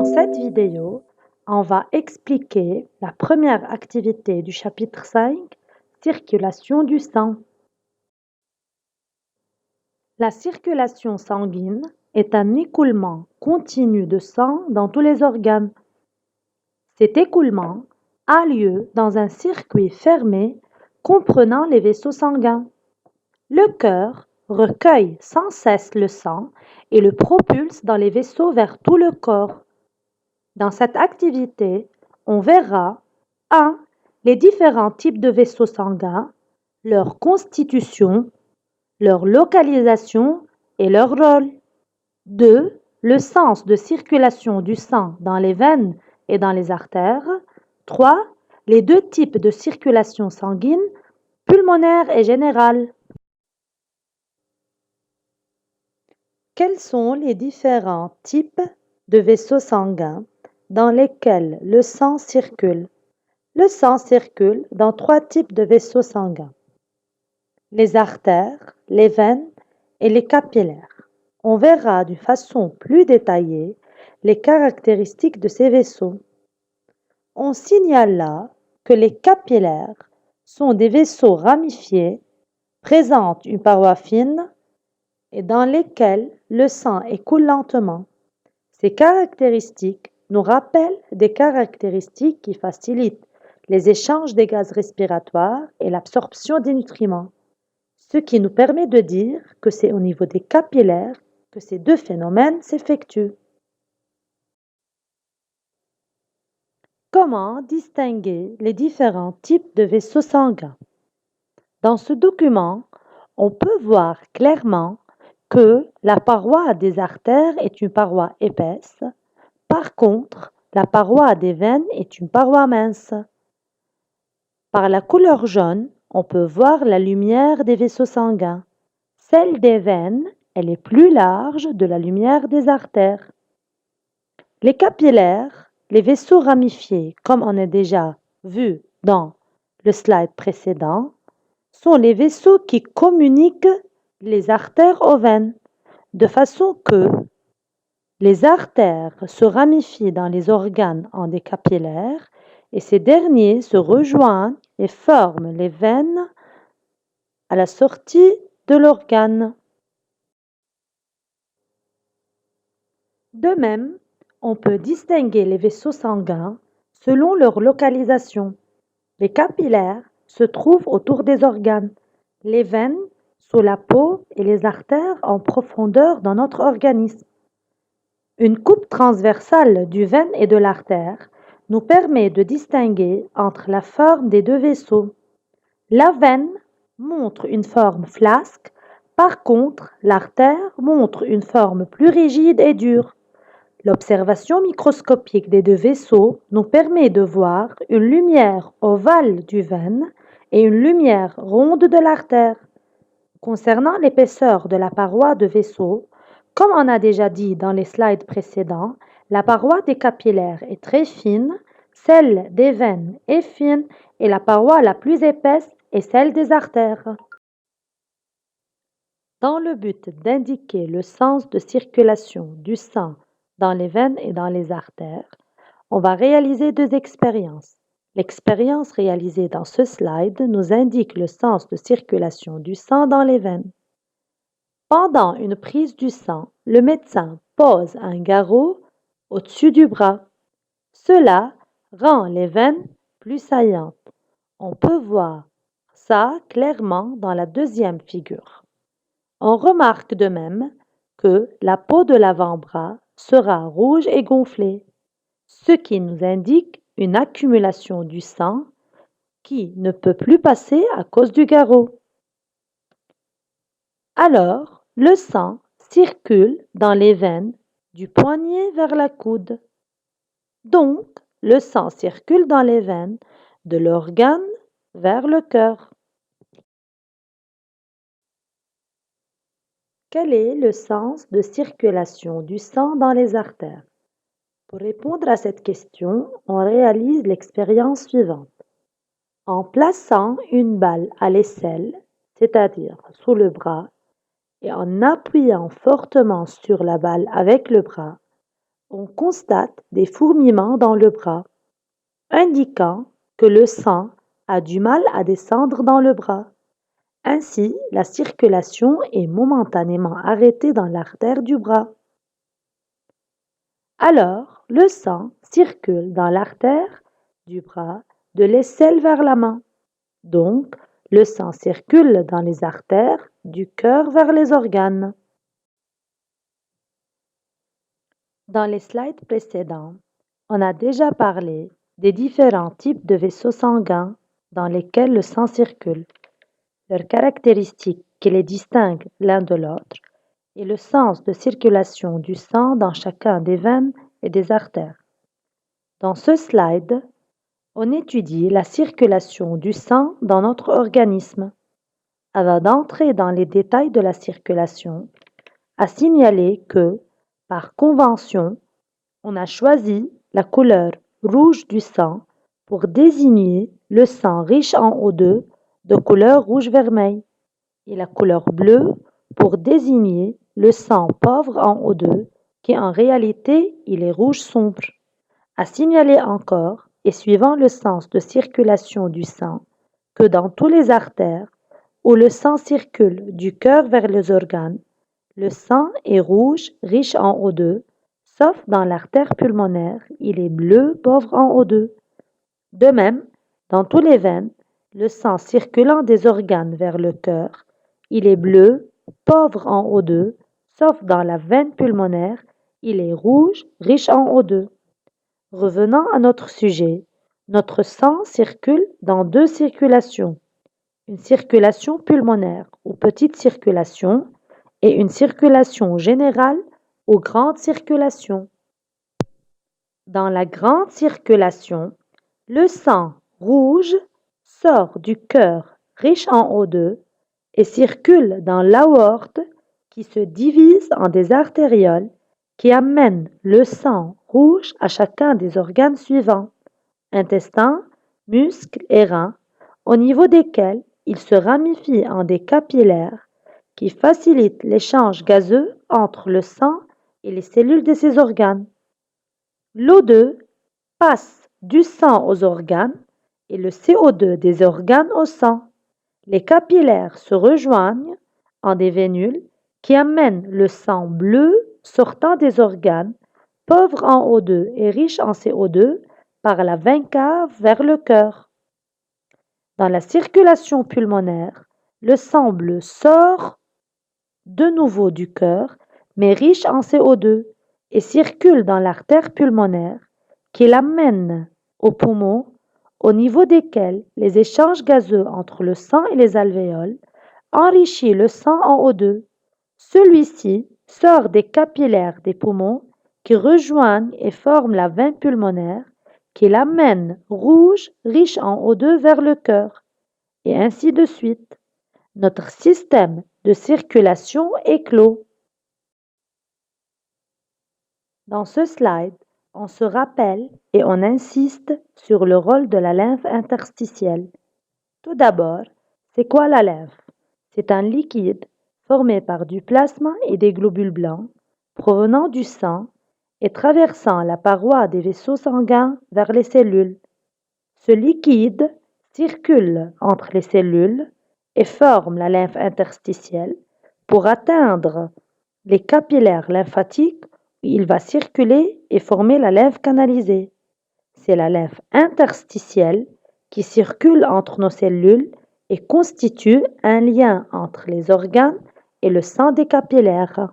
Dans cette vidéo, on va expliquer la première activité du chapitre 5, circulation du sang. La circulation sanguine est un écoulement continu de sang dans tous les organes. Cet écoulement a lieu dans un circuit fermé comprenant les vaisseaux sanguins. Le cœur recueille sans cesse le sang et le propulse dans les vaisseaux vers tout le corps. Dans cette activité, on verra 1. Les différents types de vaisseaux sanguins, leur constitution, leur localisation et leur rôle. 2. Le sens de circulation du sang dans les veines et dans les artères. 3. Les deux types de circulation sanguine, pulmonaire et générale. Quels sont les différents types de vaisseaux sanguins dans lesquels le sang circule? Le sang circule dans 3 types de vaisseaux sanguins: les artères, les veines et les capillaires. On verra d'une façon plus détaillée les caractéristiques de ces vaisseaux. On signale là que les capillaires sont des vaisseaux ramifiés, présentent une paroi fine et dans lesquels le sang écoule lentement. Ces caractéristiques nous rappellent des caractéristiques qui facilitent les échanges des gaz respiratoires et l'absorption des nutriments, ce qui nous permet de dire que c'est au niveau des capillaires que ces deux phénomènes s'effectuent. Comment distinguer les différents types de vaisseaux sanguins? Dans ce document, on peut voir clairement que la paroi des artères est une paroi épaisse. Par contre, la paroi des veines est une paroi mince. Par la couleur jaune, on peut voir la lumière des vaisseaux sanguins. Celle des veines, elle est plus large de la lumière des artères. Les capillaires, les vaisseaux ramifiés, comme on a déjà vu dans le slide précédent, sont les vaisseaux qui communiquent les artères aux veines, de façon que les artères se ramifient dans les organes en des capillaires et ces derniers se rejoignent et forment les veines à la sortie de l'organe. De même, on peut distinguer les vaisseaux sanguins selon leur localisation. Les capillaires se trouvent autour des organes, les veines sous la peau et les artères en profondeur dans notre organisme. Une coupe transversale du veine et de l'artère nous permet de distinguer entre la forme des deux vaisseaux. La veine montre une forme flasque, par contre l'artère montre une forme plus rigide et dure. L'observation microscopique des deux vaisseaux nous permet de voir une lumière ovale du veine et une lumière ronde de l'artère. Concernant l'épaisseur de la paroi de vaisseau, comme on a déjà dit dans les slides précédents, la paroi des capillaires est très fine, celle des veines est fine et la paroi la plus épaisse est celle des artères. Dans le but d'indiquer le sens de circulation du sang dans les veines et dans les artères, on va réaliser 2 expériences. L'expérience réalisée dans ce slide nous indique le sens de circulation du sang dans les veines. Pendant une prise du sang, le médecin pose un garrot au-dessus du bras. Cela rend les veines plus saillantes. On peut voir ça clairement dans la deuxième figure. On remarque de même que la peau de l'avant-bras sera rouge et gonflée, ce qui nous indique une accumulation du sang qui ne peut plus passer à cause du garrot. Alors, le sang circule dans les veines du poignet vers la coude. Donc, le sang circule dans les veines de l'organe vers le cœur. Quel est le sens de circulation du sang dans les artères? Pour répondre à cette question, on réalise l'expérience suivante. En plaçant une balle à l'aisselle, c'est-à-dire sous le bras, et en appuyant fortement sur la balle avec le bras, on constate des fourmillements dans le bras, indiquant que le sang a du mal à descendre dans le bras. Ainsi, la circulation est momentanément arrêtée dans l'artère du bras. Alors, le sang circule dans l'artère du bras de l'aisselle vers la main. Donc, le sang circule dans les artères du cœur vers les organes. Dans les slides précédents, on a déjà parlé des différents types de vaisseaux sanguins dans lesquels le sang circule, leurs caractéristiques qui les distinguent l'un de l'autre et le sens de circulation du sang dans chacun des veines et des artères. Dans ce slide, on étudie la circulation du sang dans notre organisme. Avant d'entrer dans les détails de la circulation, à signaler que, par convention, on a choisi la couleur rouge du sang pour désigner le sang riche en O2 de couleur rouge-vermeil et la couleur bleue pour désigner le sang pauvre en O2 qui en réalité il est rouge sombre. À signaler encore, et suivant le sens de circulation du sang, que dans tous les artères où le sang circule du cœur vers les organes, le sang est rouge riche en O2, sauf dans l'artère pulmonaire, il est bleu pauvre en O2. De même, dans tous les veines, le sang circulant des organes vers le cœur, il est bleu pauvre en O2, sauf dans la veine pulmonaire, il est rouge riche en O2. Revenant à notre sujet, notre sang circule dans deux circulations, une circulation pulmonaire ou petite circulation et une circulation générale ou grande circulation. Dans la grande circulation, le sang rouge sort du cœur riche en O2 et circule dans l'aorte qui se divise en des artérioles qui amènent le sang rouge à chacun des organes suivants, intestins, muscles et reins, au niveau desquels il se ramifie en des capillaires qui facilitent l'échange gazeux entre le sang et les cellules de ces organes. L'O2 passe du sang aux organes et le CO2 des organes au sang. Les capillaires se rejoignent en des vénules qui amènent le sang bleu sortant des organes, pauvre en O2 et riche en CO2, par la veine cave vers le cœur. Dans la circulation pulmonaire, le sang bleu sort de nouveau du cœur, mais riche en CO2, et circule dans l'artère pulmonaire qui l'amène aux poumons, au niveau desquels les échanges gazeux entre le sang et les alvéoles enrichit le sang en O2. Celui-ci sort des capillaires des poumons qui rejoignent et forment la veine pulmonaire qui l'amène rouge riche en O2 vers le cœur, et ainsi de suite. Notre système de circulation est clos. Dans ce slide, on se rappelle et on insiste sur le rôle de la lymphe interstitielle. Tout d'abord, c'est quoi la lymphe? C'est un liquide formé par du plasma et des globules blancs provenant du sang et traversant la paroi des vaisseaux sanguins vers les cellules. Ce liquide circule entre les cellules et forme la lymphe interstitielle pour atteindre les capillaires lymphatiques où il va circuler et former la lymphe canalisée. C'est la lymphe interstitielle qui circule entre nos cellules et constitue un lien entre les organes et le sang des capillaires.